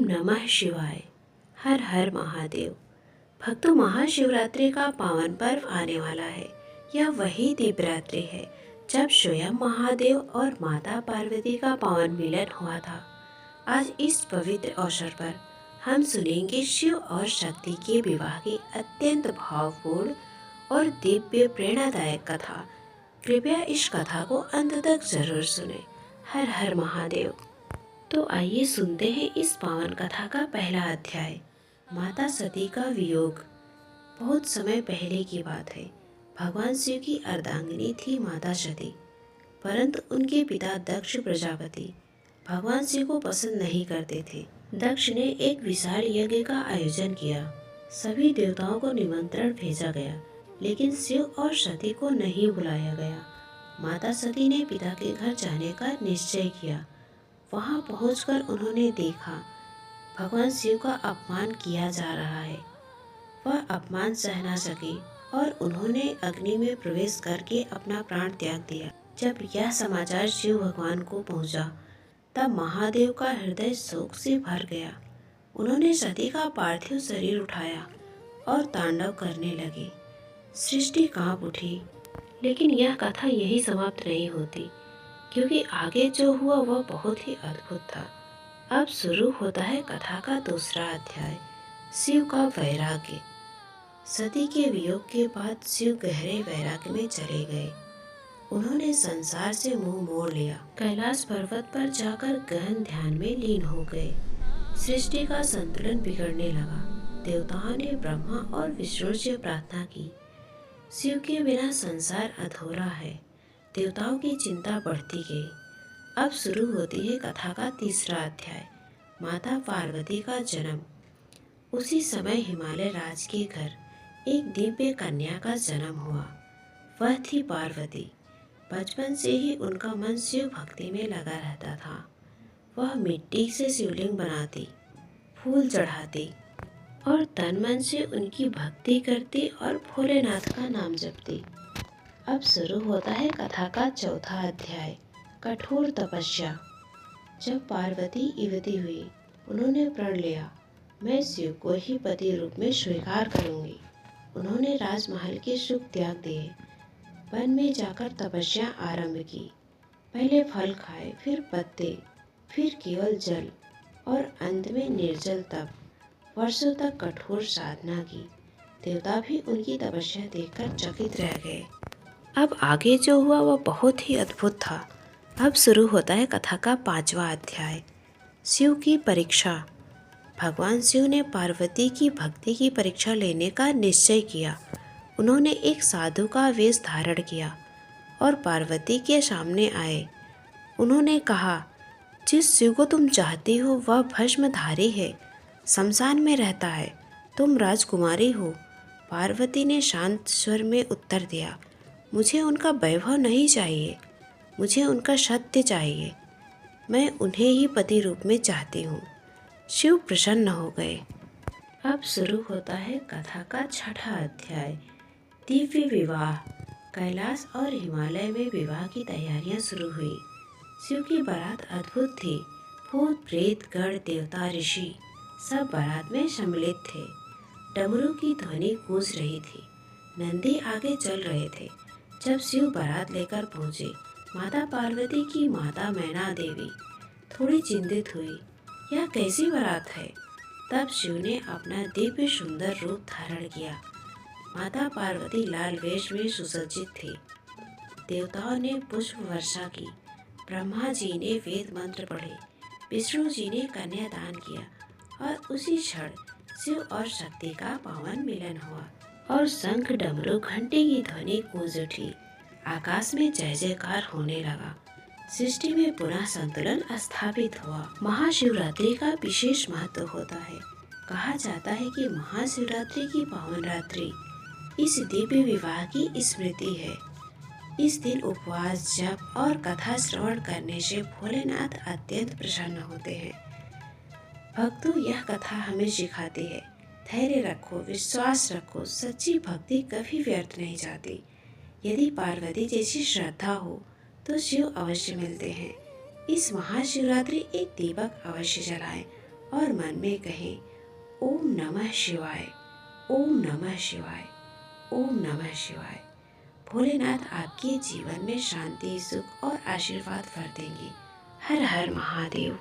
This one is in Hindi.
नमः शिवाय। हर हर महादेव। भक्तों, महाशिवरात्रि का पावन पर्व आने वाला है। यह वही दिव्यरात्रि है जब स्वयं महादेव और माता पार्वती का पावन मिलन हुआ था। आज इस पवित्र अवसर पर हम सुनेंगे शिव और शक्ति के विवाह की अत्यंत भावपूर्ण और दिव्य प्रेरणादायक कथा। कृपया इस कथा को अंत तक जरूर सुने। हर हर महादेव। तो आइए सुनते हैं इस पावन कथा का पहला अध्याय, माता सती का वियोग। बहुत समय पहले की बात है। भगवान शिव की अर्धांगिनी थी माता सती, परंतु उनके पिता दक्ष प्रजापति भगवान शिव को पसंद नहीं करते थे। दक्ष ने एक विशाल यज्ञ का आयोजन किया। सभी देवताओं को निमंत्रण भेजा गया, लेकिन शिव और सती को नहीं बुलाया गया। माता सती ने पिता के घर जाने का निश्चय किया। वहां पहुंचकर उन्होंने देखा भगवान शिव का अपमान किया जा रहा है। वह अपमान सह न सकी और उन्होंने अग्नि में प्रवेश करके अपना प्राण त्याग दिया। जब यह समाचार शिव भगवान को पहुंचा, तब महादेव का हृदय शोक से भर गया। उन्होंने सती का पार्थिव शरीर उठाया और तांडव करने लगे। सृष्टि कांप उठी। लेकिन यह कथा यही समाप्त नहीं होती, क्योंकि आगे जो हुआ वह बहुत ही अद्भुत था। अब शुरू होता है कथा का दूसरा अध्याय, शिव का वैराग्य। सती के वियोग के बाद शिव गहरे वैराग्य में चले गए। उन्होंने संसार से मुंह मोड़ लिया। कैलाश पर्वत पर जाकर गहन ध्यान में लीन हो गए। सृष्टि का संतुलन बिगड़ने लगा। देवताओं ने ब्रह्मा और विष्णु से प्रार्थना की, शिव के बिना संसार अधूरा है। देवताओं की चिंता बढ़ती गई। अब शुरू होती है कथा का तीसरा अध्याय, माता पार्वती का जन्म। उसी समय हिमालय राज के घर एक दिव्य कन्या का जन्म हुआ। वह थी पार्वती। बचपन से ही उनका मन शिव भक्ति में लगा रहता था। वह मिट्टी से शिवलिंग बनाती, फूल चढ़ाती और तन मन से उनकी भक्ति करती और भोलेनाथ का नाम जपती। अब शुरू होता है कथा का चौथा अध्याय, कठोर तपस्या। जब पार्वती युवती हुई, उन्होंने प्रण लिया, मैं शिव को ही पति रूप में स्वीकार करूंगी। उन्होंने राजमहल के सुख त्याग दिए, वन में जाकर तपस्या आरंभ की। पहले फल खाए, फिर पत्ते, फिर केवल जल और अंत में निर्जल तप। वर्षों तक कठोर साधना की। देवता भी उनकी तपस्या देखकर चकित रह गए। अब आगे जो हुआ वह बहुत ही अद्भुत था। अब शुरू होता है कथा का पांचवा अध्याय, शिव की परीक्षा। भगवान शिव ने पार्वती की भक्ति की परीक्षा लेने का निश्चय किया। उन्होंने एक साधु का वेश धारण किया और पार्वती के सामने आए। उन्होंने कहा, जिस शिव को तुम चाहती हो वह भस्मधारी है, शमशान में रहता है, तुम राजकुमारी हो। पार्वती ने शांत स्वर में उत्तर दिया, मुझे उनका वैभव नहीं चाहिए, मुझे उनका सत्य चाहिए। मैं उन्हें ही पति रूप में चाहती हूँ। शिव प्रसन्न हो गए। अब शुरू होता है कथा का छठा अध्याय, दिव्य विवाह। कैलाश और हिमालय में विवाह की तैयारियां शुरू हुई। शिव की बारात अद्भुत थी। भूत प्रेत गण देवता ऋषि सब बारात में सम्मिलित थे। डमरू की ध्वनि गूंज रही थी। नंदी आगे चल रहे थे। जब शिव बारात लेकर पहुंचे, माता पार्वती की माता मैना देवी थोड़ी चिंतित हुई। यह कैसी बारात है? तब शिव ने अपना दिव्य सुंदर रूप धारण किया। माता पार्वती लाल वेश में सुसज्जित थी। देवताओं ने पुष्प वर्षा की। ब्रह्मा जी ने वेद मंत्र पढ़े। विष्णु जी ने कन्यादान किया और उसी क्षण शिव और शक्ति का पावन मिलन हुआ और शंख डमरू घंटे की ध्वनि गूंज उठी। आकाश में जय जयकार होने लगा। सृष्टि में पुनः संतुलन स्थापित हुआ। महाशिवरात्रि का विशेष महत्व होता है। कहा जाता है कि महाशिवरात्रि की पावन रात्रि इस दिव्य विवाह की स्मृति है। इस दिन उपवास, जप और कथा श्रवण करने से भोलेनाथ अत्यंत प्रसन्न होते हैं। भक्तों, यह कथा हमें सिखाती है, धैर्य रखो, विश्वास रखो, सच्ची भक्ति कभी व्यर्थ नहीं जाती। यदि पार्वती जैसी श्रद्धा हो तो शिव अवश्य मिलते हैं। इस महाशिवरात्रि एक दीपक अवश्य जलाएं और मन में कहें, ओम नमः शिवाय, ओम नमः शिवाय, ओम नमः शिवाय। भोलेनाथ आपके जीवन में शांति, सुख और आशीर्वाद भर देंगे। हर हर महादेव।